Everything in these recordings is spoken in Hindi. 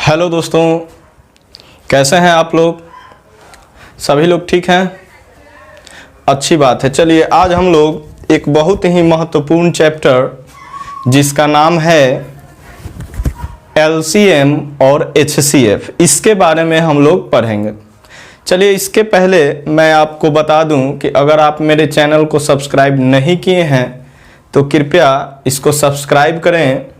हेलो दोस्तों, कैसे हैं आप लोग? सभी लोग ठीक हैं? अच्छी बात है। चलिए आज हम लोग एक बहुत ही महत्वपूर्ण चैप्टर जिसका नाम है एलसीएम और एचसीएफ, इसके बारे में हम लोग पढ़ेंगे। चलिए इसके पहले मैं आपको बता दूं कि अगर आप मेरे चैनल को सब्सक्राइब नहीं किए हैं तो कृपया इसको सब्सक्राइब करें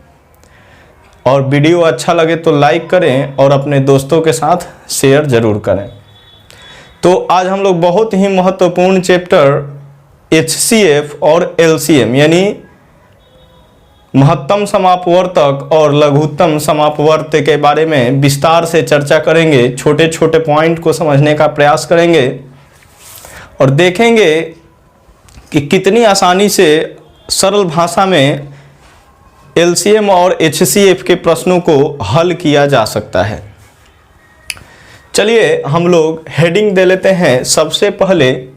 और वीडियो अच्छा लगे तो लाइक करें और अपने दोस्तों के साथ शेयर ज़रूर करें। तो आज हम लोग बहुत ही महत्वपूर्ण चैप्टर एचसीएफ और एलसीएम यानी महत्तम समापवर्तक और लघुत्तम समापवर्त के बारे में विस्तार से चर्चा करेंगे। छोटे छोटे पॉइंट को समझने का प्रयास करेंगे और देखेंगे कि कितनी आसानी से सरल भाषा में एलसीएम और एचसीएफ के प्रश्नों को हल किया जा सकता है। चलिए हम लोग हेडिंग दे लेते हैं। सबसे पहले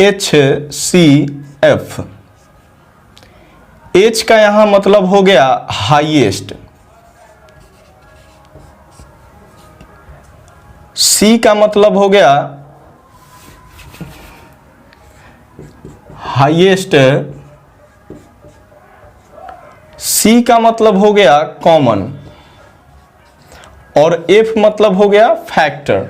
एचसीएफ। एच का यहां मतलब हो गया हाईएस्ट, सी का मतलब हो गया हाईएस्ट, सी का मतलब हो गया कॉमन और एफ मतलब हो गया फैक्टर।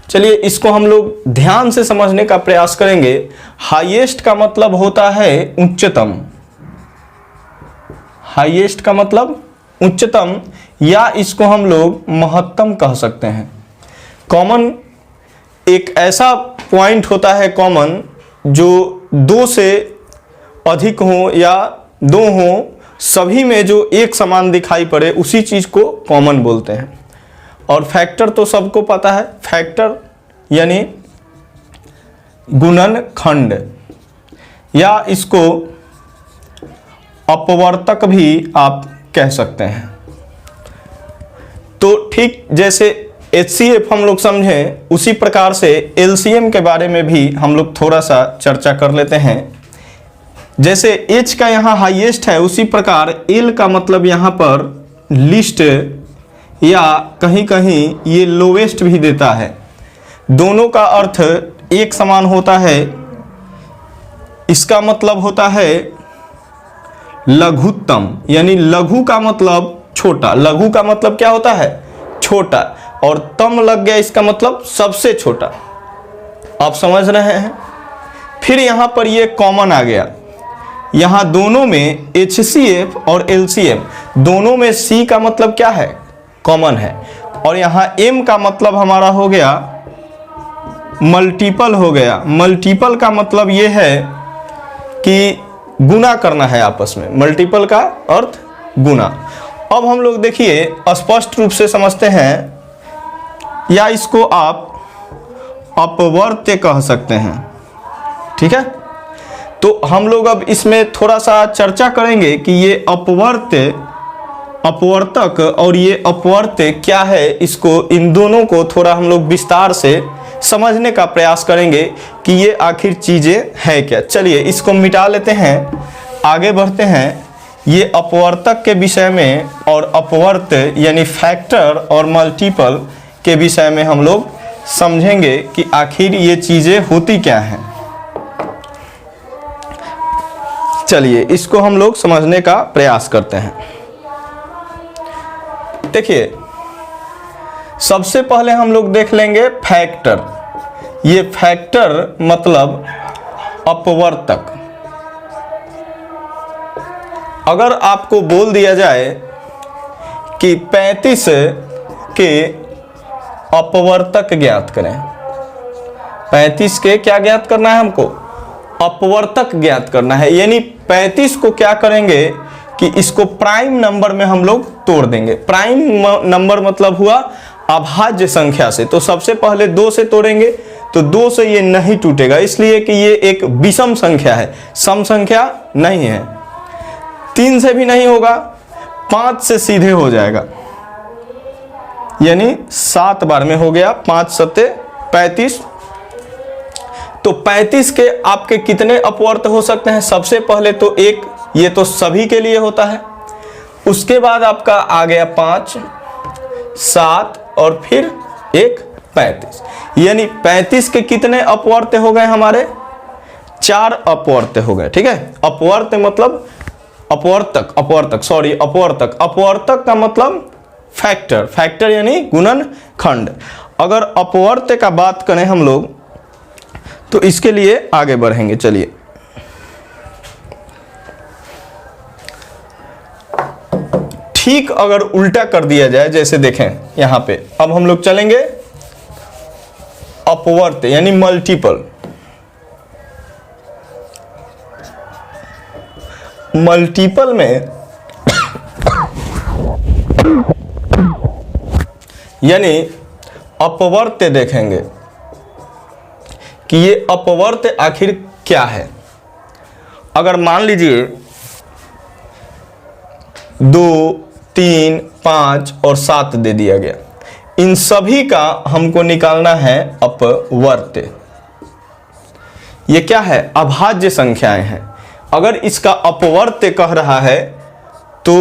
चलिए इसको हम लोग ध्यान से समझने का प्रयास करेंगे। हाईएस्ट का मतलब होता है उच्चतम, हाईएस्ट का मतलब उच्चतम या इसको हम लोग महत्तम कह सकते हैं। कॉमन एक ऐसा पॉइंट होता है कॉमन जो दो से अधिक हो या दो हो, सभी में जो एक समान दिखाई पड़े उसी चीज को कॉमन बोलते हैं। और फैक्टर तो सबको पता है, फैक्टर यानी गुणनखंड या इसको अपवर्तक भी आप कह सकते हैं। तो ठीक जैसे एचसीएफ हम लोग समझें उसी प्रकार से एलसीएम के बारे में भी हम लोग थोड़ा सा चर्चा कर लेते हैं। जैसे H का यहाँ हाईएस्ट है उसी प्रकार L का मतलब यहाँ पर लिस्ट या कहीं कहीं ये लोवेस्ट भी देता है। दोनों का अर्थ एक समान होता है। इसका मतलब होता है लघुत्तम यानी लघु का मतलब छोटा, लघु का मतलब क्या होता है? छोटा, और तम लग गया इसका मतलब सबसे छोटा। आप समझ रहे हैं? फिर यहाँ पर ये कॉमन आ गया। यहाँ दोनों में एचसीएफ और एलसीएम दोनों में सी का मतलब क्या है? कॉमन है। और यहाँ एम का मतलब हमारा हो गया मल्टीपल हो गया। मल्टीपल का मतलब ये है कि गुना करना है आपस में, मल्टीपल का अर्थ गुना। अब हम लोग देखिए स्पष्ट रूप से समझते हैं या इसको आप अपवर्त्य कह सकते हैं। ठीक है, तो हम लोग अब इसमें थोड़ा सा चर्चा करेंगे कि ये अपवर्तक और ये अपवर्त्य क्या है। इसको इन दोनों को थोड़ा हम लोग विस्तार से समझने का प्रयास करेंगे कि ये आखिर चीजें हैं क्या। चलिए इसको मिटा लेते हैं, आगे बढ़ते हैं। ये अपवर्तक के विषय में और अपवर्त्य यानी फैक्टर और मल्टीपल के विषय में हम लोग समझेंगे कि आखिर ये चीजें होती क्या हैं। चलिए इसको हम लोग समझने का प्रयास करते हैं। देखिए सबसे पहले हम लोग देख लेंगे फैक्टर। ये फैक्टर मतलब अपवर्तक। अगर आपको बोल दिया जाए कि 35 के अपवर्तक ज्ञात करें, 35 के क्या ज्ञात करना है हमको? अपवर्तक ज्ञात करना है। यानी 35 को क्या करेंगे कि इसको प्राइम नंबर में हम लोग तोड़ देंगे। प्राइम नंबर मतलब हुआ अभाज्य संख्या से। तो सबसे पहले 2 से तोड़ेंगे तो 2 से ये नहीं टूटेगा, इसलिए कि ये एक विषम संख्या है, सम संख्या नहीं है। 3 से भी नहीं होगा, 5 से सीधे हो जाएगा, यानी 7 बार में हो गया। 5 सत्ते 35। तो 35 के आपके कितने अपवर्त हो सकते हैं? सबसे पहले तो एक, ये तो सभी के लिए होता है। उसके बाद आपका आ गया 5, 7 और फिर एक 35, यानी 35 के कितने अपवर्त्य हो गए हमारे? 4 अपवर्त्य हो गए। ठीक है, अपवर्त्य मतलब अपवर्तक, अपवर्तक का मतलब फैक्टर यानी गुणनखंड। अगर अपवर्त्य का बात करें हम लोग तो इसके लिए आगे बढ़ेंगे। चलिए, ठीक अगर उल्टा कर दिया जाए, जैसे देखें यहां पे, अब हम लोग चलेंगे अपवर्त्य यानी मल्टीपल। मल्टीपल में यानी अपवर्त्य देखेंगे कि ये अपवर्त्य आखिर क्या है। अगर मान लीजिए 2, 3, 5 और 7 दे दिया गया, इन सभी का हमको निकालना है अपवर्त्य। ये क्या है? अभाज्य संख्याएं हैं। अगर इसका अपवर्त्य कह रहा है तो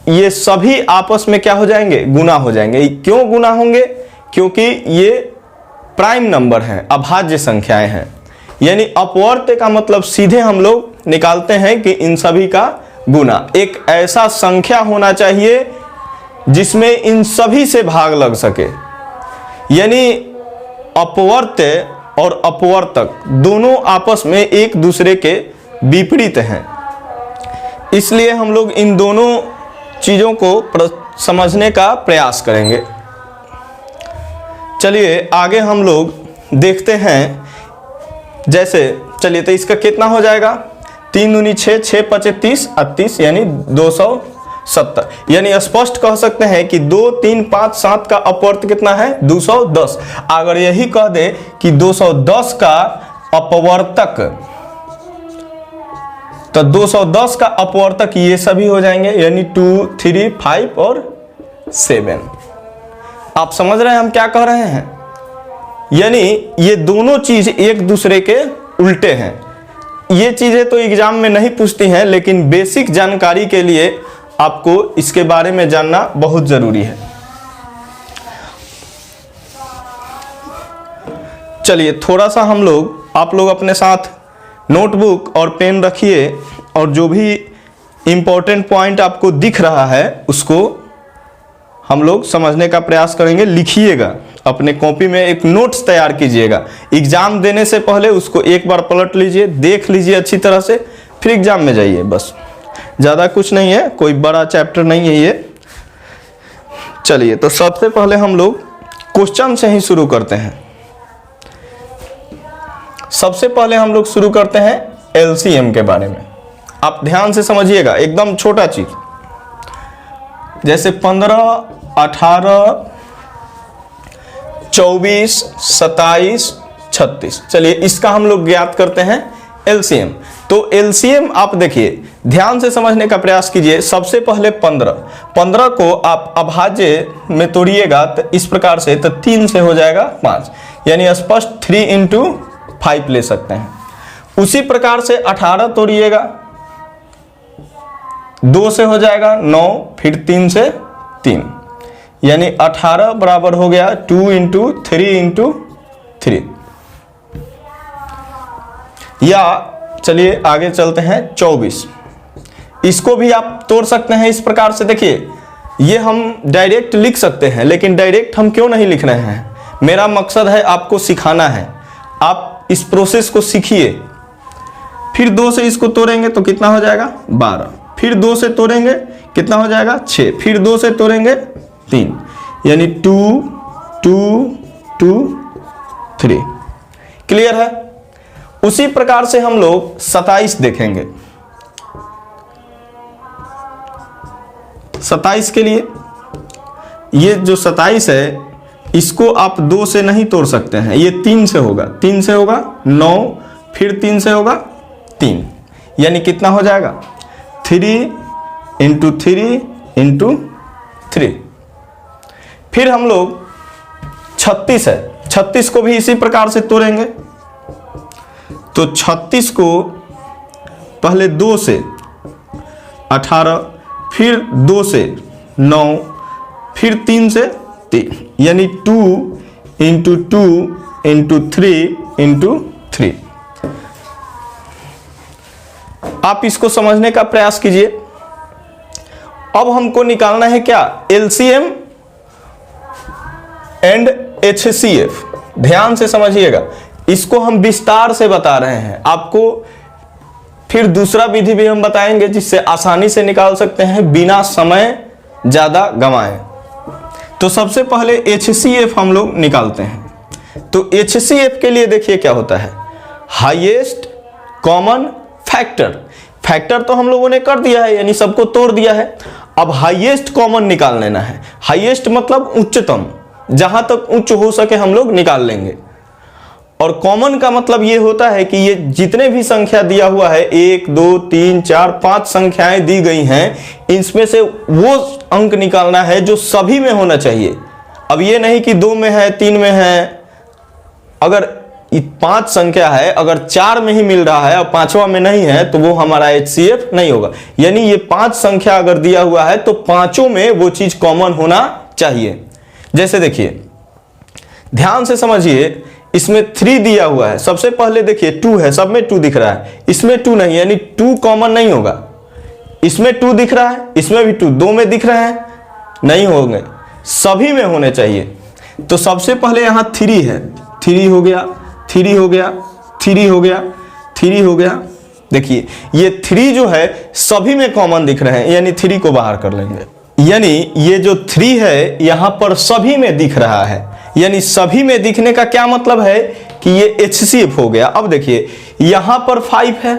ये सभी आपस में क्या हो जाएंगे? गुना हो जाएंगे। क्यों गुना होंगे? क्योंकि ये प्राइम नंबर हैं, अभाज्य संख्याएं हैं। यानी अपवर्त्य का मतलब सीधे हम लोग निकालते हैं कि इन सभी का गुना। एक ऐसा संख्या होना चाहिए जिसमें इन सभी से भाग लग सके। यानी अपवर्त्य और अपवर्तक दोनों आपस में एक दूसरे के विपरीत हैं। इसलिए हम लोग इन दोनों चीजों को समझने का प्रयास करेंगे। चलिए आगे हम लोग देखते हैं। जैसे चलिए, तो इसका कितना हो जाएगा? 3 दूनी 6, 6 5 30, 38 यानी 270। यानी स्पष्ट कह सकते हैं कि 2, 3, 5, 7 का अपवर्त्य कितना है? 210। अगर यही कह दे कि 210 का अपवर्तक, तो 210 का अपवर्तक ये सभी हो जाएंगे, यानी 2, 3, 5 और 7। आप समझ रहे हैं हम क्या कह रहे हैं? यानी ये दोनों चीज एक दूसरे के उल्टे हैं। ये चीजें तो एग्जाम में नहीं पूछती हैं, लेकिन बेसिक जानकारी के लिए आपको इसके बारे में जानना बहुत जरूरी है। चलिए थोड़ा सा हम लोग, आप लोग अपने साथ नोटबुक और पेन रखिए और जो भी इंपॉर्टेंट पॉइंट आपको दिख रहा है उसको हम लोग समझने का प्रयास करेंगे। लिखिएगा, अपने कॉपी में एक नोट्स तैयार कीजिएगा। एग्जाम देने से पहले उसको एक बार पलट लीजिए, देख लीजिए अच्छी तरह से, फिर एग्जाम में जाइए। बस, ज़्यादा कुछ नहीं है, कोई बड़ा चैप्टर नहीं है ये। चलिए, तो सबसे पहले हम लोग क्वेश्चन से ही शुरू करते हैं। सबसे पहले हम लोग शुरू करते हैं एलसीएम के बारे में। आप ध्यान से समझिएगा, एकदम छोटा चीज। जैसे 15, 18, 24, 27, 36। चलिए इसका हम लोग ज्ञात करते हैं एलसीएम। तो एलसीएम आप देखिए, ध्यान से समझने का प्रयास कीजिए। सबसे पहले 15 को आप अभाज्य में तोड़िएगा तो इस प्रकार से, तो 3 से हो जाएगा 5, यानी स्पष्ट 3 × 5 ले सकते हैं। उसी प्रकार से 18 तोड़िएगा, 2 से हो जाएगा 9, फिर 3 से 3, यानी 18 बराबर हो गया 2 × 3 × 3। या चलिए आगे चलते हैं 24। इसको भी आप तोड़ सकते हैं इस प्रकार से। देखिए, ये हम डायरेक्ट लिख सकते हैं, लेकिन डायरेक्ट हम क्यों नहीं लिख रहे हैं? मेरा मकसद है आपको सिखाना है। आप इस प्रोसेस को सीखिए। फिर 2 से इसको तोड़ेंगे तो कितना हो जाएगा? 12। फिर 2 से तोड़ेंगे कितना हो जाएगा? 6। फिर 2 से तोड़ेंगे 3, यानी 2, 2, 2, 3। क्लियर है? उसी प्रकार से हम लोग 27 देखेंगे। 27 के लिए, ये जो 27 है इसको आप 2 से नहीं तोड़ सकते हैं, ये 3 से होगा। 3 से होगा 9, फिर 3 से होगा 3, यानी कितना हो जाएगा? 3 × 3 × 3। फिर हम लोग 36 है, 36 को भी इसी प्रकार से तोड़ेंगे। तो 36 को पहले 2 से 18, फिर 2 से 9, फिर 3 से 3, यानी 2 इंटू 2 इंटू 3 इंटू 3। आप इसको समझने का प्रयास कीजिए। अब हमको निकालना है क्या, एलसीएम एंड एचसीएफ। ध्यान से समझिएगा, इसको हम विस्तार से बता रहे हैं आपको। फिर दूसरा विधि भी हम बताएंगे जिससे आसानी से निकाल सकते हैं बिना समय ज्यादा गंवाए। तो सबसे पहले एचसीएफ हम लोग निकालते हैं। तो एचसीएफ के लिए देखिए क्या होता है, हाईएस्ट कॉमन फैक्टर। फैक्टर तो हम लोगों ने कर दिया है, यानी सबको तोड़ दिया है। अब हाईएस्ट कॉमन निकाल लेना है। हाईएस्ट मतलब उच्चतम, जहां तक उच्च हो सके हम लोग निकाल लेंगे। और कॉमन का मतलब ये होता है कि ये जितने भी संख्या दिया हुआ है, 1 2 3 4 5 संख्याएं दी गई हैं, इसमें से वो अंक निकालना है जो सभी में होना चाहिए। अब ये नहीं कि 2 में है 3 में है। अगर 5 संख्या है, अगर 4 में ही मिल रहा है और 5वां में नहीं है तो वो हमारा एचसीएफ नहीं होगा। यानी ये 5 संख्या अगर दिया हुआ है तो 5 में वो चीज कॉमन होना चाहिए। जैसे देखिए, ध्यान से समझिए, इसमें 3 दिया हुआ है। सबसे पहले देखिए 2 है, सब में 2 दिख रहा है, इसमें 2 नहीं, यानी 2 कॉमन नहीं होगा। इसमें 2 दिख रहा है, इसमें भी 2, 2 में दिख रहे हैं, नहीं होंगे, सभी में होने चाहिए। तो सबसे पहले यहां 3 है, 3 हो गया, 3 हो गया, 3 हो गया, 3 हो गया। देखिए ये 3 जो है सभी में कॉमन दिख रहे हैं, यानी 3 को बाहर कर लेंगे। यानी ये जो 3 है यहां पर सभी में दिख रहा है, यानी सभी में दिखने का क्या मतलब है कि ये एचसीएफ हो गया। अब देखिए यहां पर 5 है,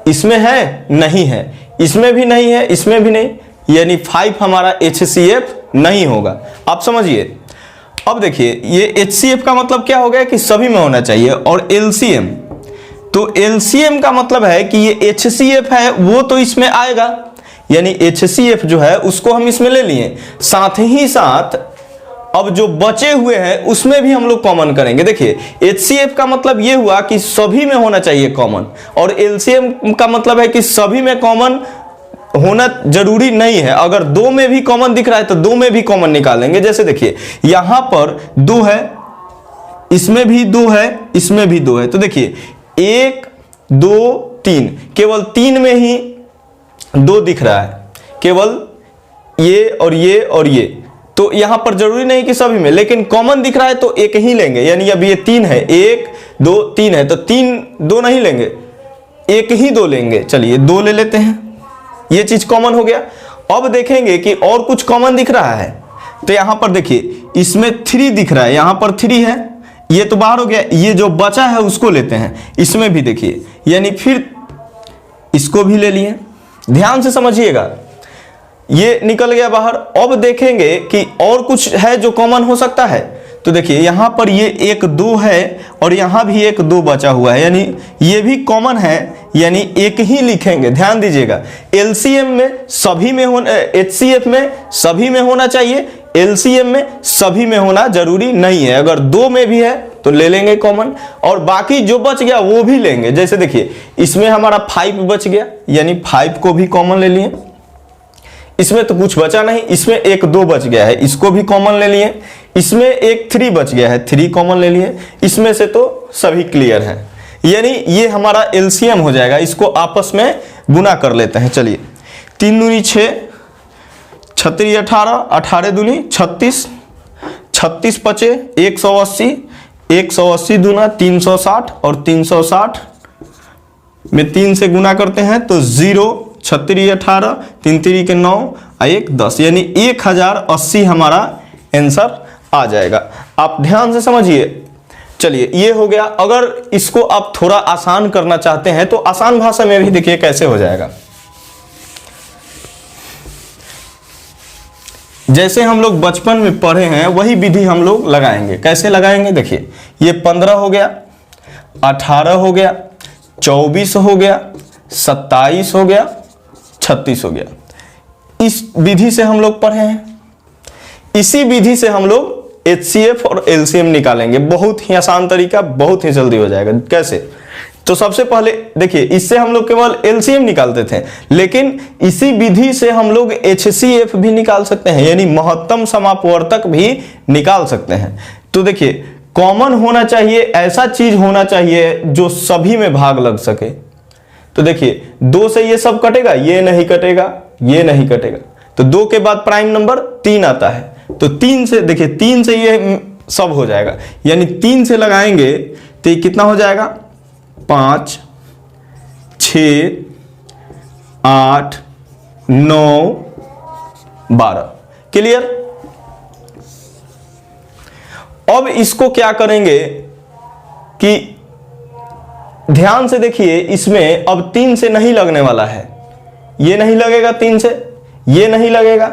इसमें है नहीं है, इसमें भी नहीं है, इसमें भी नहीं, यानी 5 हमारा एचसीएफ नहीं होगा। आप समझिए। अब देखिए ये एचसीएफ का मतलब क्या हो गया कि सभी में होना चाहिए। और एलसीएम, तो एलसीएम का मतलब है कि ये एचसीएफ है वो तो इसमें आएगा, यानी एचसीएफ जो है उसको हम इसमें ले लिए। साथ ही साथ अब जो बचे हुए हैं उसमें भी हम लोग कॉमन करेंगे। देखिए एचसीएफ का मतलब ये हुआ कि सभी में होना चाहिए कॉमन, और एलसीएम का मतलब है कि सभी में कॉमन होना जरूरी नहीं है। अगर 2 में भी कॉमन दिख रहा है तो 2 में भी कॉमन निकालेंगे। जैसे देखिए यहां पर 2 है, इसमें भी 2 है, इसमें भी 2 है, तो देखिए 1 2 3, केवल 3 में ही 2 दिख रहा है, केवल ये और ये और ये। तो यहां पर जरूरी नहीं कि सभी में, लेकिन कॉमन दिख रहा है तो एक ही लेंगे। यानी अब ये 3 है, 1 2 3 है, तो 2 नहीं लेंगे, एक ही 2 लेंगे। चलिए 2 ले लेते हैं, ये चीज कॉमन हो गया। अब देखेंगे कि और कुछ कॉमन दिख रहा है, तो यहां पर देखिए इसमें 3 दिख रहा है, यहां पर 3 है, ये तो बाहर हो गया। ये जो बचा है उसको लेते हैं, इसमें भी देखिए, यानी फिर इसको भी ले लिए। ध्यान से समझिएगा, ये निकल गया बाहर। अब देखेंगे कि और कुछ है जो कॉमन हो सकता है। तो देखिए यहां पर ये 1 2 है और यहां भी 1 2 बचा हुआ है, यानी ये भी कॉमन है, यानी एक ही लिखेंगे। ध्यान दीजिएगा, एलसीएम में सभी में होना, एचसीएफ में सभी में होना चाहिए, एलसीएम में सभी में होना जरूरी नहीं है। अगर 2 में भी है तो ले लेंगे कॉमन, और बाकी जो बच गया वो भी लेंगे। जैसे देखिए इसमें हमारा 5 बच गया, यानी 5 को भी कॉमन ले लिए। इसमें तो कुछ बचा नहीं, इसमें 1 2 बच गया है, इसको भी कॉमन ले लिए। इसमें एक 3 बच गया है, 3 कॉमन ले लिए। इसमें से तो सभी क्लियर है, यानी ये हमारा एलसीएम हो जाएगा। इसको आपस में गुना कर लेते हैं। चलिए 3 दूनी 6, 36 18, 18 दूनी 36, 36 पचे 180, 180 दूना 360, और 360 में 3 से गुना करते हैं तो 0, 36 18, 3 3 के 9, 1 10, यानी 1080 हमारा आंसर आ जाएगा। आप ध्यान से समझिए। चलिए ये हो गया। अगर इसको आप थोड़ा आसान करना चाहते हैं तो आसान भाषा में भी देखिए कैसे हो जाएगा। जैसे हम लोग बचपन में पढ़े हैं वही विधि हम लोग लगाएंगे। कैसे लगाएंगे देखिए, ये 15 हो गया, 18 हो गया, 24 हो गया, 27 हो गया, 36 हो गया। इस विधि से हम लोग पढ़े हैं। इसी विधि से हम लोग एचसीएफ और एलसीएम निकालेंगे। बहुत ही आसान तरीका, बहुत ही जल्दी हो जाएगा। कैसे, तो सबसे पहले देखिए, इससे हम लोग केवल एलसीएम निकालते थे, लेकिन इसी विधि से हम लोग एचसीएफ भी निकाल सकते हैं, यानी महत्तम समापवर्तक भी निकाल सकते हैं। तो देखिए, कॉमन होना चाहिए, ऐसा चीज होना चाहिए जो सभी में भाग लग सके। तो देखिए, 2 से ये सब कटेगा, ये नहीं कटेगा, ये नहीं कटेगा, तो 2 के बाद प्राइम नंबर 3 आता है, तो 3 से देखिए, 3 से ये सब हो जाएगा, यानी 3 से लगाएंगे तो ये कितना हो जाएगा, 5, 6, 8, 9, 12। क्लियर। अब इसको क्या करेंगे कि ध्यान से देखिए, इसमें अब 3 से नहीं लगने वाला है, ये नहीं लगेगा 3 से, ये नहीं लगेगा,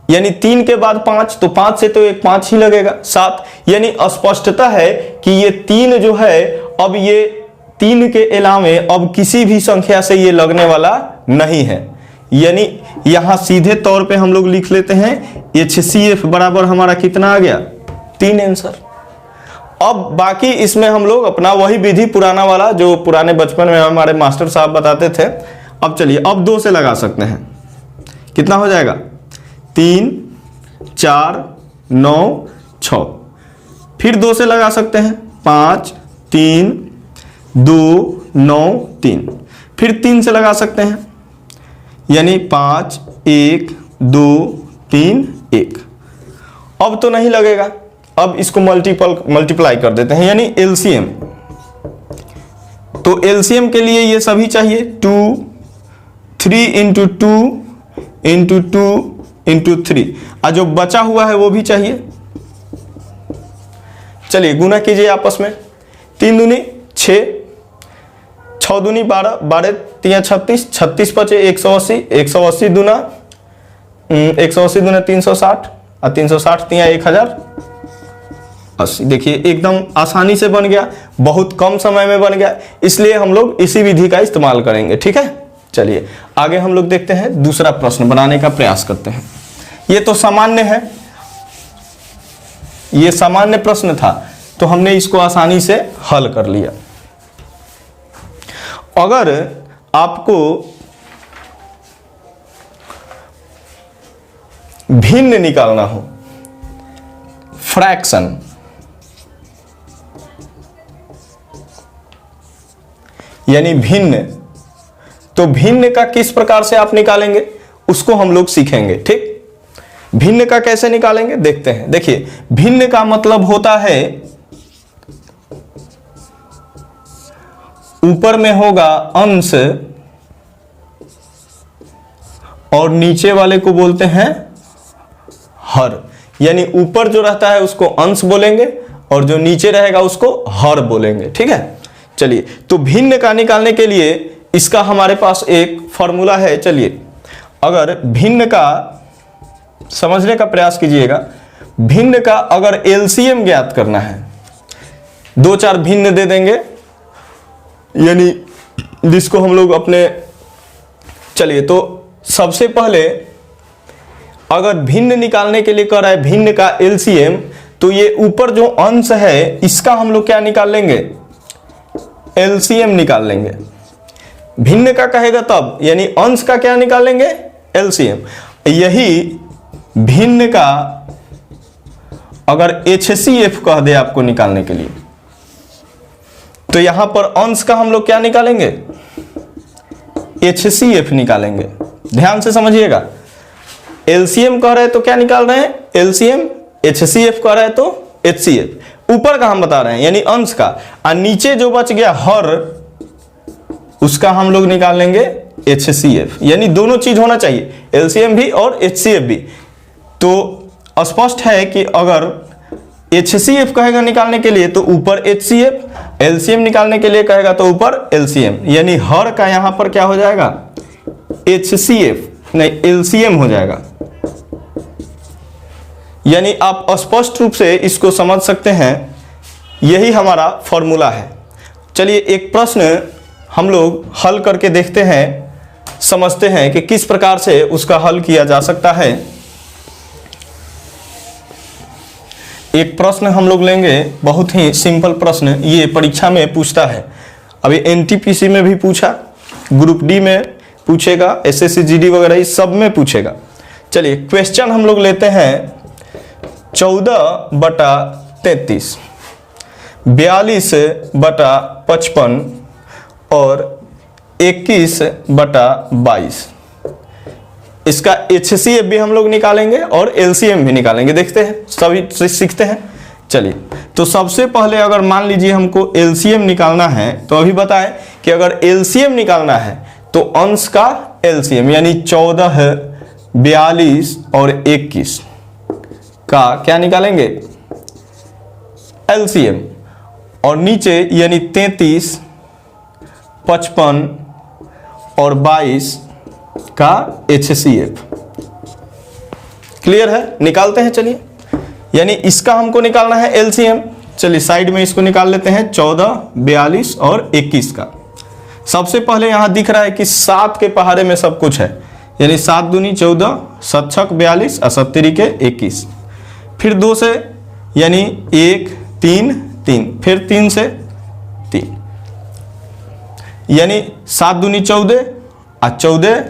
यानी 3 के बाद 5, तो 5 से तो एक 5 ही लगेगा, 7, यानी स्पष्टता है कि ये 3 जो है, अब ये 3 के अलावे अब किसी भी संख्या से ये लगने वाला नहीं है। यानी यहां सीधे तौर पे हम लोग लिख लेते हैं HCF बराबर हमारा कितना आ गया, 3 आंसर। अब बाकी इसमें हम लोग अपना वही विधि पुराना वाला जो पुराने बचपन में हमारे मास्टर साहब बताते थे, अब चलिए अब 2 से लगा सकते हैं, कितना हो जाएगा, 3, 4, 9, 6, फिर 2 से लगा सकते हैं, 5, 3, 2, 9, 3, फिर 3 से लगा सकते हैं, यानी 5, 1, 2, 3, 1। अब तो नहीं लगेगा, अब इसको मल्टीप्लाई कर देते हैं, यानी एलसीएम। तो एलसीएम के लिए ये सभी चाहिए, 2, 3 इंटू 2 इंटू 2 इंटू 3, और जो बचा हुआ है वो भी चाहिए। चलिए गुना कीजिए आपस में, 3 दूनी 6, 6 दूनी 12, 12 3 36, 36 पचे 180, 180 दूना 180 दूना 360, और 360 3 1080। देखिए एकदम आसानी से बन गया, बहुत कम समय में बन गया, इसलिए हम लोग इसी विधि का इस्तेमाल करेंगे। ठीक है, चलिए आगे हम लोग देखते हैं, दूसरा प्रश्न बनाने का प्रयास करते हैं। ये तो सामान्य है, ये सामान्य प्रश्न था, तो हमने इसको आसानी से हल कर लिया। अगर आपको भिन्न निकालना हो, फ्रैक्शन, यानी भिन्न, तो भिन्न का किस प्रकार से आप निकालेंगे उसको हम लोग सीखेंगे। ठीक, भिन्न का कैसे निकालेंगे देखते हैं। देखिए, भिन्न का मतलब होता है ऊपर में होगा अंश और नीचे वाले को बोलते हैं हर, यानी ऊपर जो रहता है उसको अंश बोलेंगे और जो नीचे रहेगा उसको हर बोलेंगे। ठीक है, चलिए तो भिन्न का निकालने के लिए इसका हमारे पास एक फॉर्मूला है। चलिए अगर भिन्न का समझने का प्रयास कीजिएगा, भिन्न का अगर एलसीएम ज्ञात करना है, 2-4 भिन्न दे देंगे, यानी जिसको हम लोग अपने, चलिए तो सबसे पहले अगर भिन्न निकालने के लिए कह रहा है भिन्न का एलसीएम, तो ये ऊपर जो अंश है इसका हम लोग क्या निकाल लेंगे, एलसीएम निकाल लेंगे। भिन्न का कहेगा तब, यानी अंश का क्या निकाल लेंगे, एलसीएम। यही भिन्न का अगर एचसीएफ कह दे आपको निकालने के लिए, तो यहां पर अंश का हम लोग क्या निकालेंगे, एचसीएफ निकालेंगे। ध्यान से समझिएगा, एलसीएम कह रहे हैं तो क्या निकाल रहे हैं, एलसीएम, एचसीएफ कह रहे हैं तो एचसीएफ। ऊपर का हम बता रहे हैं यानी अंश का, और नीचे जो बच गया हर, उसका हम लोग निकाल लेंगे एचसीएफ। यानी दोनों चीज होना चाहिए, एलसीएम भी और एचसीएफ भी। तो स्पष्ट है कि अगर एचसीएफ कहेगा निकालने के लिए तो ऊपर एचसीएफ, एलसीएम निकालने के लिए कहेगा तो ऊपर एलसीएम, यानी हर का यहां पर क्या हो जाएगा, एचसीएफ नहीं एलसीएम हो जाएगा। यानी आप स्पष्ट रूप से इसको समझ सकते हैं, यही हमारा फॉर्मूला है। चलिए एक प्रश्न हम लोग हल करके देखते हैं, समझते हैं कि किस प्रकार से उसका हल किया जा सकता है। एक प्रश्न हम लोग लेंगे, बहुत ही सिंपल प्रश्न, ये परीक्षा में पूछता है, अभी एनटीपीसी में भी पूछा, ग्रुप डी में पूछेगा, एसएससी जीडी वगैरह इस सब में पूछेगा। चलिए क्वेश्चन हम लोग लेते हैं 14/33, 42/55 और 21/22। इसका HCF भी हम लोग निकालेंगे और LCM भी निकालेंगे। देखते हैं, सभी सीखते हैं। चलिए तो सबसे पहले अगर मान लीजिए हमको LCM निकालना है, तो अभी बताएं कि अगर LCM निकालना है तो अंश का LCM यानी 14, 42 और 21 का क्या निकालेंगे, LCM, और नीचे यानी 33, 55 और 22 का HCF। क्लियर है, निकालते हैं। चलिए यानी इसका हमको निकालना है LCM। चलिए साइड में इसको निकाल लेते हैं, 14, 42 और 21 का। सबसे पहले यहां दिख रहा है कि 7 के पहाड़े में सब कुछ है, यानी 7 दूनी 14, 7 छक 42 और 7 तिरिके 21। फिर 2 से यानी 1, 3, 3, फिर 3 से 3, यानी 7 दूनी 14 और 14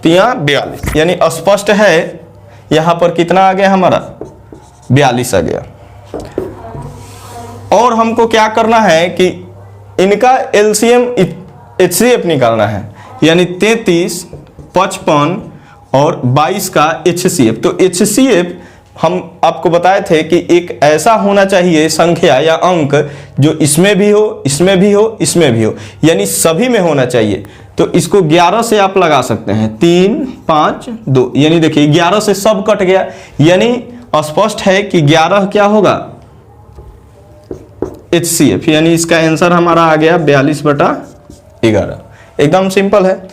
3 42, यानी स्पष्ट है यहां पर कितना आ गया हमारा, 42 आ गया। और हमको क्या करना है कि इनका LCM HCF निकालना है, यानी 33, 55 और 22 का HCF। तो HCF हम आपको बताए थे कि एक ऐसा होना चाहिए संख्या या अंक जो इसमें भी हो, इसमें भी हो, इसमें भी हो, यानी सभी में होना चाहिए। तो इसको 11 से आप लगा सकते हैं, 3, 5, 2, यानी देखिए 11 से सब कट गया, यानी स्पष्ट है कि 11 क्या होगा, HCF, यानी इसका आंसर हमारा आ गया 42/11। एकदम सिंपल है।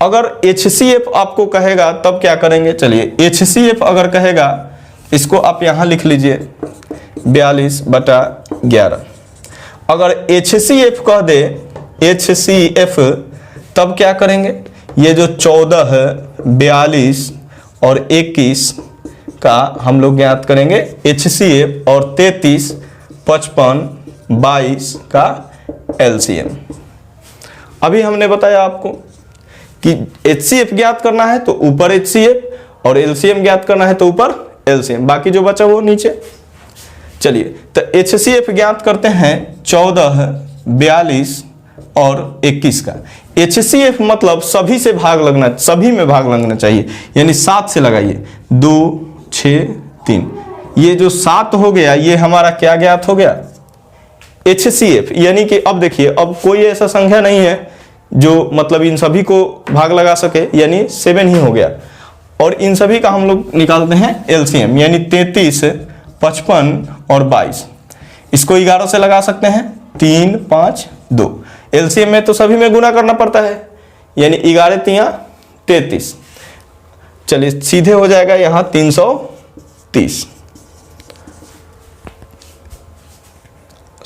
अगर HCF आपको कहेगा तब क्या करेंगे, चलिए HCF अगर कहेगा इसको आप यहां लिख लीजिए 42/11। अगर HCF कह दे, HCF, तब क्या करेंगे, ये जो 14, 42 और 21 का हम लोग ज्ञात करेंगे HCF और 33, 55, 22 का LCM। अभी हमने बताया आपको कि HCF ज्ञात करना है तो ऊपर HCF और LCM ज्ञात करना है तो ऊपर LCM, बाकी जो बचा वो नीचे। चलिए तो HCF ज्ञात करते हैं 14, 42 और 21 का। HCF मतलब सभी से भाग लगना, सभी में भाग लगना चाहिए, यानी 7 से लगाइए, 2, 6, 3, ये जो 7 हो गया ये हमारा क्या ज्ञात हो गया, HCF। यानी कि अब देखिए अब कोई ऐसा संख्या नहीं है जो मतलब इन सभी को भाग लगा सके, यानी 7 ही हो गया। और इन सभी का हम लोग निकालते हैं LCM, यानी 33, 55 और 22। इसको 11 से लगा सकते हैं, 3, 5, 2। LCM में तो सभी में गुना करना पड़ता है, यानी 11 3 33। चलिए सीधे हो जाएगा यहां 330।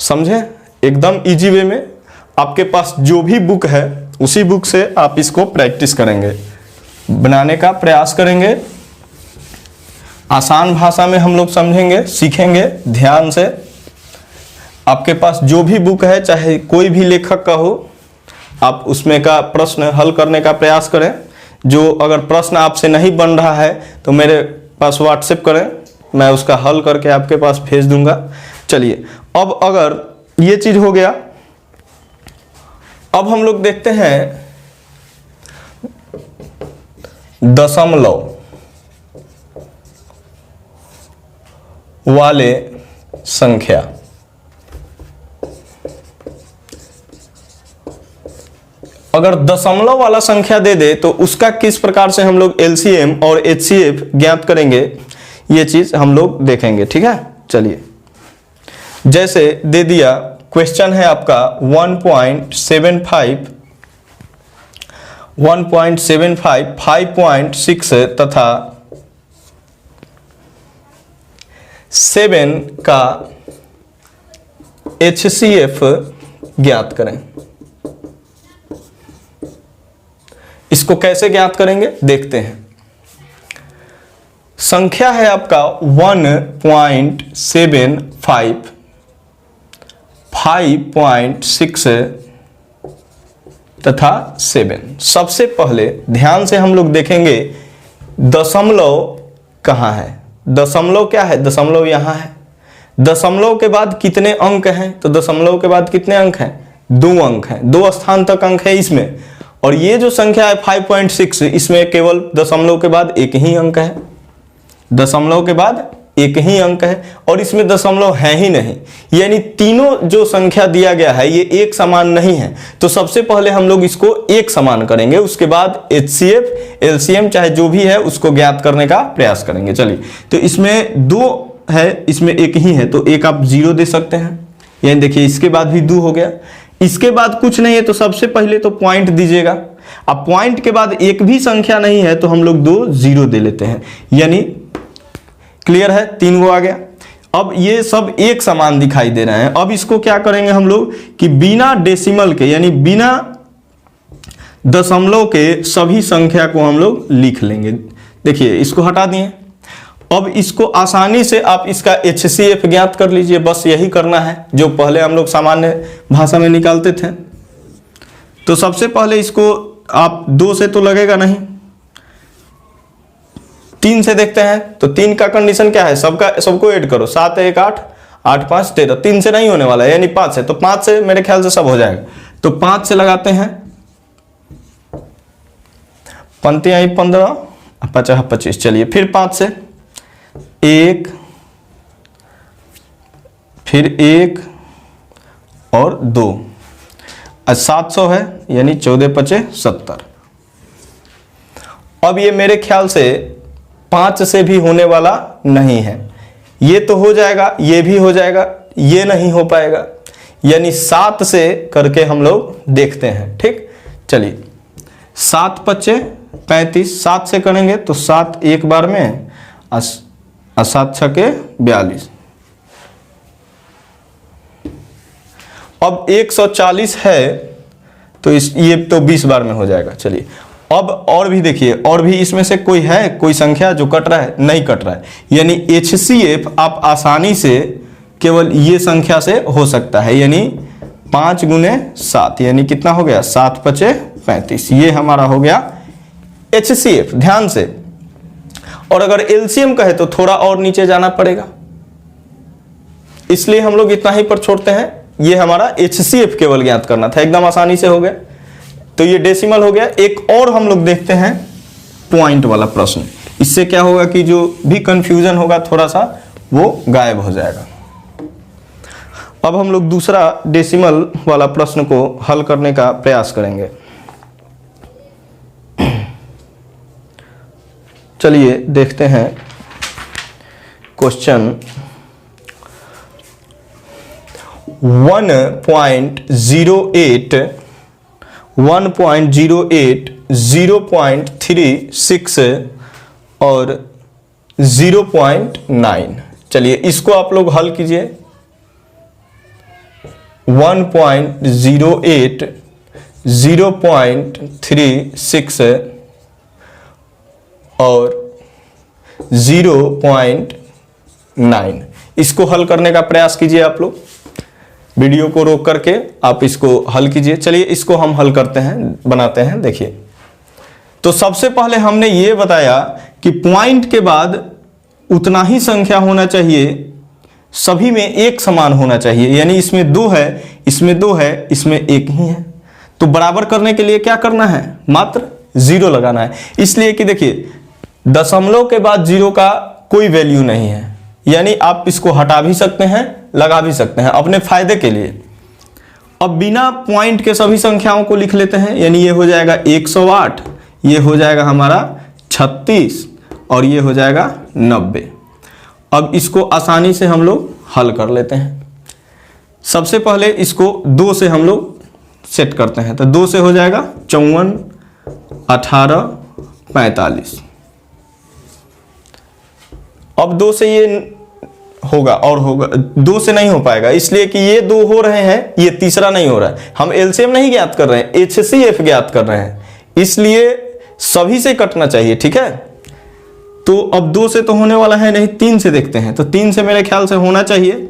समझे, एकदम इजी वे में। आपके पास जो भी बुक है उसी बुक से आप इसको प्रैक्टिस करेंगे, बनाने का प्रयास करेंगे। आसान भाषा में हम लोग समझेंगे, सीखेंगे ध्यान से। आपके पास जो भी बुक है, चाहे कोई भी लेखक का हो, आप उसमें का प्रश्न हल करने का प्रयास करें। जो अगर प्रश्न आपसे नहीं बन रहा है तो मेरे पास व्हाट्सएप करें, मैं उसका हल करके आपके पास भेज दूंगा। चलिए अब अगर ये चीज हो गया, अब हम लोग देखते हैं दशमलव वाले संख्या। अगर दशमलव वाला संख्या दे दे तो उसका किस प्रकार से हम लोग LCM और HCF ज्ञात करेंगे, ये चीज हम लोग देखेंगे। ठीक है, चलिए जैसे दे दिया, क्वेश्चन है आपका 1.75, 5.6 तथा 7 का HCF ज्ञात करें। इसको कैसे ज्ञात करेंगे देखते हैं। संख्या है आपका 1.75 5.6 तथा 7। सबसे पहले ध्यान से हम लोग देखेंगे दशमलव कहाँ है। दशमलव क्या है? दशमलव यहाँ है। दशमलव के बाद कितने अंक हैं? तो दशमलव के बाद कितने अंक हैं? 2 अंक हैं, 2 स्थान तक अंक है इसमें। और ये जो संख्या है 5.6, इसमें केवल दशमलव के बाद एक ही अंक है। दशमलव के बाद एक ही अंक है और इसमें दशमलव है ही नहीं, यानी तीनों जो संख्या दिया गया है ये एक समान नहीं है। तो सबसे पहले हम लोग इसको एक समान करेंगे, उसके बाद HCF LCM चाहे जो भी है उसको ज्ञात करने का प्रयास करेंगे। चलिए, तो इसमें 2 है, इसमें एक ही है, तो एक आप 0 दे सकते हैं। यानी देखिए इसके बाद भी 2 हो गया, इसके बाद कुछ नहीं है तो सबसे पहले तो पॉइंट दीजिएगा। अब पॉइंट के बाद एक भी संख्या नहीं है तो हम लोग 2 0 दे लेते हैं, यानी क्लियर है, 3 गो आ गया। अब ये सब एक समान दिखाई दे रहे हैं। अब इसको क्या करेंगे हम लोग कि बिना डेसिमल के यानी बिना दशमलव के सभी संख्या को हम लोग लिख लेंगे। देखिए इसको हटा दिए। अब इसको आसानी से आप इसका HCF ज्ञात कर लीजिए, बस यही करना है जो पहले हम लोग सामान्य भाषा में निकालते थे। तो सबसे पहले इसको आप 2 से तो लगेगा नहीं, 3 से देखते हैं। तो 3 का कंडीशन क्या है? सबको ऐड करो, 7 1 8 8 5 13। 3 से नहीं होने वाला है, यानी 5 से। तो 5 से मेरे ख्याल से सब हो जाएगा। तो 5 से लगाते हैं, पंक्तियां आई 15 50 25। चलिए फिर 5 से 1, फिर 1 और 2, 700 है, यानी 14 5 70। अब ये मेरे ख्याल से 5 से भी होने वाला नहीं है। ये तो हो जाएगा, ये भी हो जाएगा, ये नहीं हो पाएगा, यानी 7 से करके हम लोग देखते हैं। ठीक, चलिए 7 5 35, 7 से करेंगे तो 7 एक बार में, 7 6 42। अब 140 है तो ये तो 20 बार में हो जाएगा। चलिए अब और भी देखिए, और भी इसमें से कोई है, कोई संख्या जो कट रहा है? नहीं कट रहा है, यानी HCF आप आसानी से केवल ये संख्या से हो सकता है, यानी 5 गुने 7, यानी कितना हो गया? 7 5 35। ये हमारा हो गया HCF। ध्यान से, और अगर LCM कहे तो थोड़ा और नीचे जाना पड़ेगा, इसलिए हम लोग इतना ही पर छोड़ते हैं। ये हमारा HCF केवल ज्ञात करना था, एकदम आसानी से हो गया। तो ये डेसिमल हो गया। एक और हम लोग देखते हैं पॉइंट वाला प्रश्न। इससे क्या होगा कि जो भी कंफ्यूजन होगा थोड़ा सा वो गायब हो जाएगा। अब हम लोग दूसरा डेसिमल वाला प्रश्न को हल करने का प्रयास करेंगे। चलिए देखते हैं क्वेश्चन 1.08, 0.36 और 0.9। चलिए इसको आप लोग हल कीजिए। 1.08, 0.36 और 0.9, इसको हल करने का प्रयास कीजिए। आप लोग वीडियो को रोक करके आप इसको हल कीजिए। चलिए इसको हम हल करते हैं, बनाते हैं। देखिए, तो सबसे पहले हमने ये बताया कि पॉइंट के बाद उतना ही संख्या होना चाहिए, सभी में एक समान होना चाहिए, यानी इसमें 2 है, इसमें 2 है, इसमें 1 ही है। तो बराबर करने के लिए क्या करना है? मात्र 0 लगाना है। इसलिए कि देखिए दशमलव के बाद 0 का कोई वैल्यू नहीं है, यानी आप इसको हटा भी सकते हैं, लगा भी सकते हैं अपने फायदे के लिए। अब बिना पॉइंट के सभी संख्याओं को लिख लेते हैं, यानी ये हो जाएगा 108, ये हो जाएगा हमारा 36 और ये हो जाएगा 90। अब इसको आसानी से हम लोग हल कर लेते हैं। सबसे पहले इसको 2 से हम लोग सेट करते हैं, तो 2 से हो जाएगा 54 18 45। अब 2 से ये होगा और होगा, 2 से नहीं हो पाएगा, इसलिए कि ये 2 हो रहे हैं, ये तीसरा नहीं हो रहा है। हम LCM नहीं ज्ञात कर रहे हैं, HCF ज्ञात कर रहे हैं, इसलिए सभी से कटना चाहिए। ठीक है, तो अब 2 से तो होने वाला है नहीं, 3 से देखते हैं। तो 3 से मेरे ख्याल से होना चाहिए,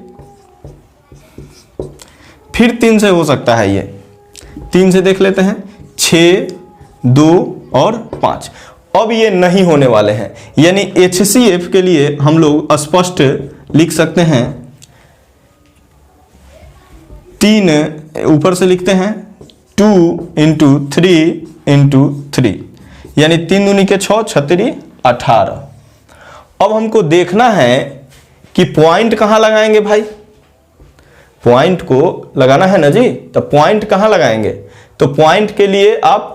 फिर 3 से हो सकता है, ये 3 से देख लेते हैं, 6, 2 और 5। अब ये नहीं होने वाले हैं, यानी HCF के लिए हम लोग स्पष्ट लिख सकते हैं 3, ऊपर से लिखते हैं 2 × 3 × 3, यानी 3 दूनी के 6, 6 18। अब हमको देखना है कि पॉइंट कहाँ लगाएंगे भाई, पॉइंट को लगाना है ना जी, तो पॉइंट कहाँ लगाएंगे, तो पॉइंट के लिए आप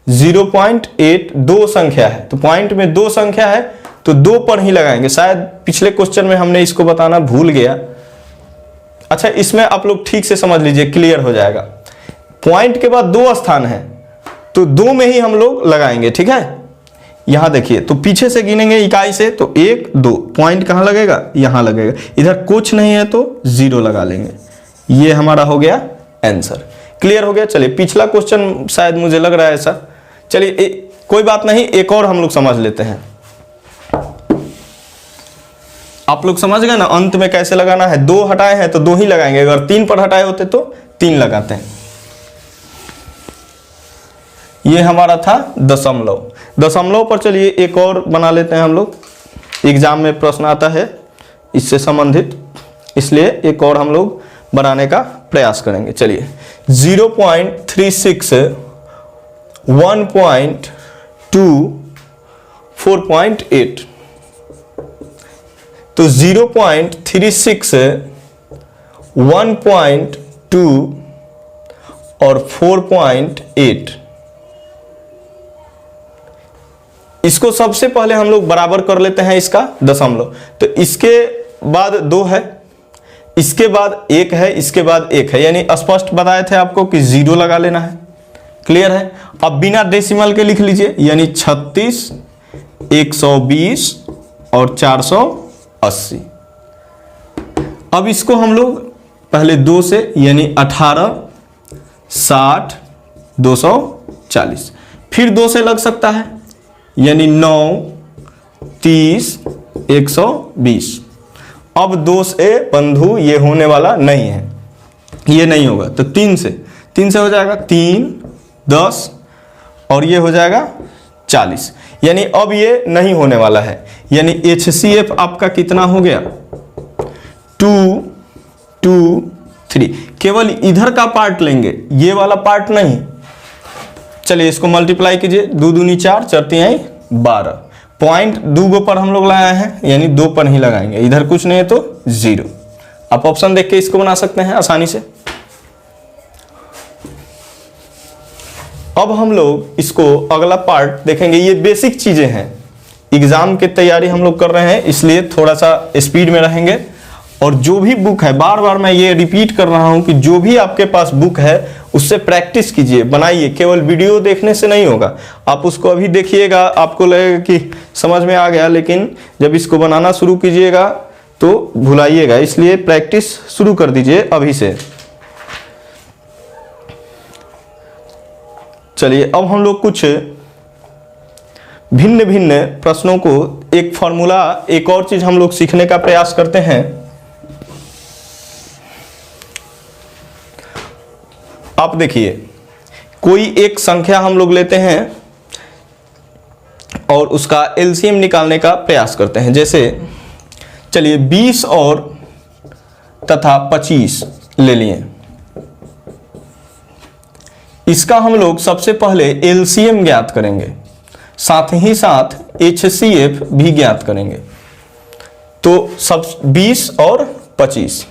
0.8 2 संख्या है, तो पॉइंट में 2 संख्या है तो 2 पर ही लगाएंगे। शायद पिछले क्वेश्चन में हमने इसको बताना भूल गया। अच्छा, इसमें आप लोग ठीक से समझ लीजिए, क्लियर हो जाएगा। पॉइंट के बाद 2 स्थान है तो 2 में ही हम लोग लगाएंगे, ठीक है। यहां देखिए, तो पीछे से गिनेंगे इकाई से, तो 1 2, पॉइंट कहां लगेगा, यहां लगेगा। इधर कुछ नहीं है तो 0 लगा लेंगे। ये हमारा हो गया आंसर। क्लियर हो गया। चलिए, पिछला क्वेश्चन शायद मुझे लग रहा है ऐसा। चलिए, कोई बात नहीं, एक और हम लोग समझ लेते हैं। आप लोग समझ गए ना अंत में कैसे लगाना है। 2 हटाए हैं तो 2 ही लगाएंगे, अगर 3 पर हटाए होते तो 3 लगाते हैं। ये हमारा था दशमलव। दशमलव पर चलिए एक और बना लेते हैं हम लोग, एग्जाम में प्रश्न आता है इससे संबंधित, इसलिए एक और हम लोग बनाने का प्रयास करेंगे। चलिए, 0.36 1.2 4.8, तो 0.36 1.2 और 4.8, इसको सबसे पहले हम लोग बराबर कर लेते हैं इसका दशमलव। तो इसके बाद 2 है, इसके बाद 1 है, इसके बाद 1 है, यानी स्पष्ट बताए थे आपको कि 0 लगा लेना है। क्लियर है। अब बिना डेसिमल के लिख लीजिए, यानी 36 120 और 480। अब इसको हम लोग पहले 2 से, यानी 18 60 240, फिर 2 से लग सकता है, यानी 9 30 120। अब 2 से बंधु ये होने वाला नहीं है, ये नहीं होगा, तो 3 से हो जाएगा 3 10 और ये हो जाएगा 40, यानी अब ये नहीं होने वाला है। यानी HCF आपका कितना हो गया 2 2 3। केवल इधर का पार्ट लेंगे, ये वाला पार्ट नहीं। चलिए, इसको मल्टीप्लाई कीजिए, 2 दूनी 4 4 3 12। पॉइंट 2 पर हम लोग लगाए हैं, यानी 2 पर ही लगाएंगे, इधर कुछ नहीं है तो 0। आप ऑप्शन देख के इसको बना सकते हैं आसानी से। अब हम लोग इसको अगला पार्ट देखेंगे। ये बेसिक चीजें हैं, एग्जाम की तैयारी हम लोग कर रहे हैं, इसलिए थोड़ा सा स्पीड में रहेंगे। और जो भी बुक है, बार बार मैं ये रिपीट कर रहा हूं कि जो भी आपके पास बुक है उससे प्रैक्टिस कीजिए, बनाइए। केवल वीडियो देखने से नहीं होगा, आप उसको अभी देखिएगा, आपको लगेगा कि समझ में आ गया, लेकिन जब इसको बनाना शुरू कीजिएगा तो भुलाइएगा, इसलिए प्रैक्टिस शुरू कर दीजिए अभी से। चलिए, अब हम लोग कुछ भिन्न भिन्न प्रश्नों को, एक फॉर्मूला, एक और चीज हम लोग सीखने का प्रयास करते हैं। आप देखिए, कोई एक संख्या हम लोग लेते हैं और उसका एलसीएम निकालने का प्रयास करते हैं। जैसे चलिए 20 और तथा 25 ले लिए। इसका हम लोग सबसे पहले एलसीएम ज्ञात करेंगे, साथ ही साथ HCF भी ज्ञात करेंगे। तो सब 20 और 25,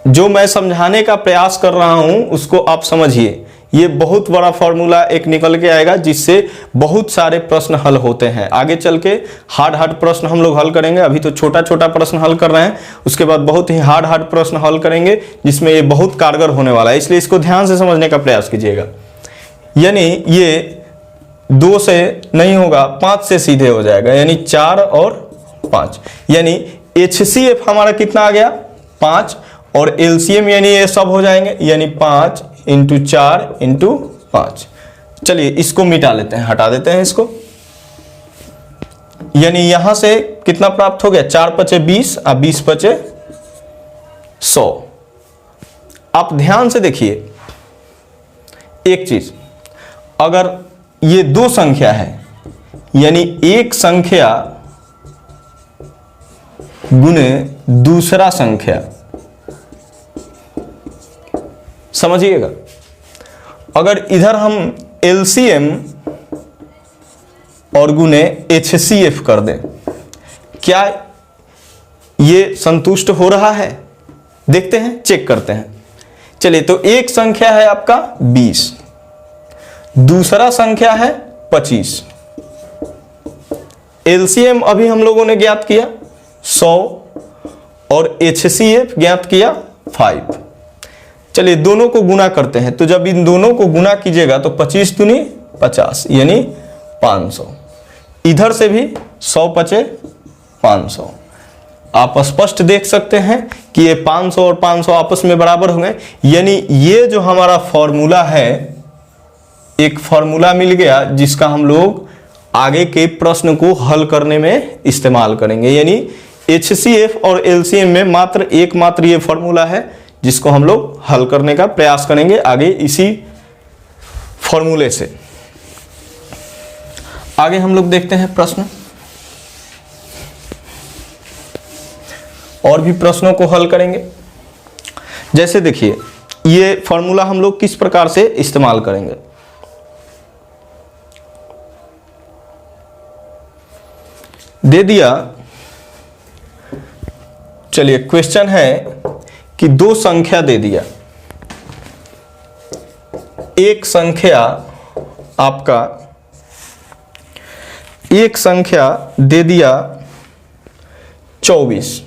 जो मैं समझाने का प्रयास कर रहा हूं उसको आप समझिए। ये बहुत बड़ा फॉर्मूला एक निकल के आएगा जिससे बहुत सारे प्रश्न हल होते हैं। आगे चल के हार्ड प्रश्न हम लोग हल करेंगे। अभी तो छोटा छोटा प्रश्न हल कर रहे हैं, उसके बाद बहुत ही हार्ड प्रश्न हल करेंगे जिसमें ये बहुत कारगर होने वाला है, इसलिए इसको ध्यान से समझने का प्रयास कीजिएगा। यानी ये 2 से नहीं होगा, 5 से सीधे हो जाएगा, यानी 4 और 5। यानी HCF हमारा कितना आ गया 5, और एलसीएम यानी ये सब हो जाएंगे, यानी 5 × 4 × 5। चलिए इसको मिटा लेते हैं, हटा देते हैं इसको। यानी यहां से कितना प्राप्त हो गया, 4 × 5 = 20 और 20 × 5 = 100। आप ध्यान से देखिए एक चीज, अगर ये दो संख्या है यानी एक संख्या गुने दूसरा संख्या, समझिएगा, अगर इधर हम एलसीएम और गुने एचसीएफ कर दें, क्या ये संतुष्ट हो रहा है? देखते हैं, चेक करते हैं। चलिए, तो एक संख्या है आपका 20, दूसरा संख्या है 25। एलसीएम अभी हम लोगों ने ज्ञात किया 100 और एचसीएफ ज्ञात किया 5। चलिए, दोनों को गुना करते हैं। तो जब इन दोनों को गुना कीजिएगा तो 25 दूनी 50 यानी 500। इधर से भी 100 पचे 500। आप स्पष्ट देख सकते हैं कि ये 500 और 500 आपस में बराबर हो गए, यानी ये जो हमारा फॉर्मूला है, एक फॉर्मूला मिल गया जिसका हम लोग आगे के प्रश्न को हल करने में इस्तेमाल करेंगे। यानी एचसीएफ और एलसीएम में मात्र ये फॉर्मूला है जिसको हम लोग हल करने का प्रयास करेंगे आगे इसी फॉर्मूले से। आगे हम लोग देखते हैं प्रश्न, और भी प्रश्नों को हल करेंगे। जैसे देखिए, ये फॉर्मूला हम लोग किस प्रकार से इस्तेमाल करेंगे। दे दिया, चलिए क्वेश्चन है कि दो संख्या दे दिया। एक संख्या आपका, एक संख्या दे दिया 24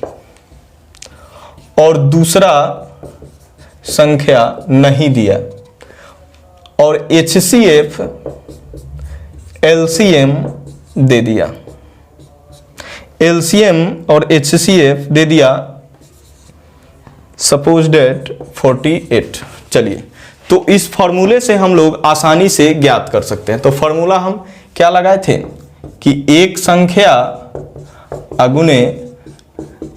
और दूसरा संख्या नहीं दिया, और एचसीएफ एलसीएम दे दिया। एलसीएम और एचसीएफ दे दिया सपोज डेट 48। चलिए, तो इस फॉर्मूले से हम लोग आसानी से ज्ञात कर सकते हैं। तो फॉर्मूला हम क्या लगाए थे कि एक संख्या अगुने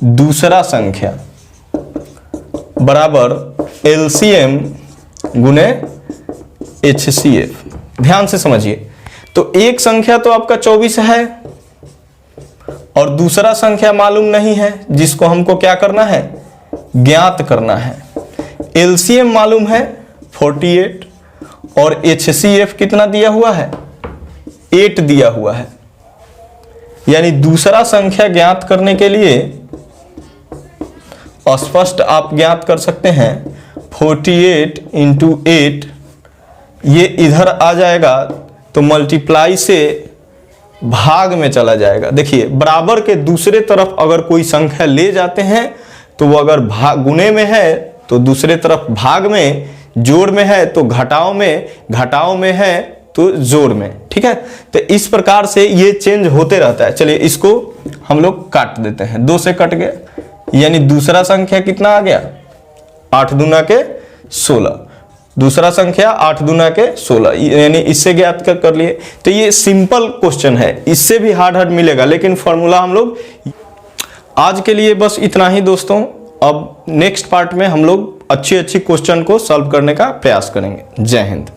दूसरा संख्या बराबर एलसीएम गुने एचसीएफ। ध्यान से समझिए, तो एक संख्या तो आपका 24 है और दूसरा संख्या मालूम नहीं है, जिसको हमको क्या करना है, ज्ञात करना है। एलसीएम मालूम है 48 और एचसीएफ कितना दिया हुआ है, 8 दिया हुआ है। यानी दूसरा संख्या ज्ञात करने के लिए स्पष्ट आप ज्ञात कर सकते हैं 48 इंटू 8, ये इधर आ जाएगा तो मल्टीप्लाई से भाग में चला जाएगा। देखिए, बराबर के दूसरे तरफ अगर कोई संख्या ले जाते हैं तो वो अगर भाग गुने में है तो दूसरे तरफ भाग में, जोड़ में है तो घटाव में, घटाव में है तो जोड़ में। ठीक है, तो इस प्रकार से ये चेंज होते रहता है। चलिए, इसको हम लोग काट देते हैं, 2 से कट गया, यानी दूसरा संख्या कितना आ गया, 8 दूना के 16। दूसरा संख्या 8 दूना के 16, यानी इससे ज्ञात कर लिए। तो ये सिंपल क्वेश्चन है, इससे भी हार्ड मिलेगा, लेकिन फॉर्मूला हम लोग आज के लिए बस इतना ही दोस्तों। अब नेक्स्ट पार्ट में हम लोग अच्छी क्वेश्चन को सॉल्व करने का प्रयास करेंगे। जय हिंद।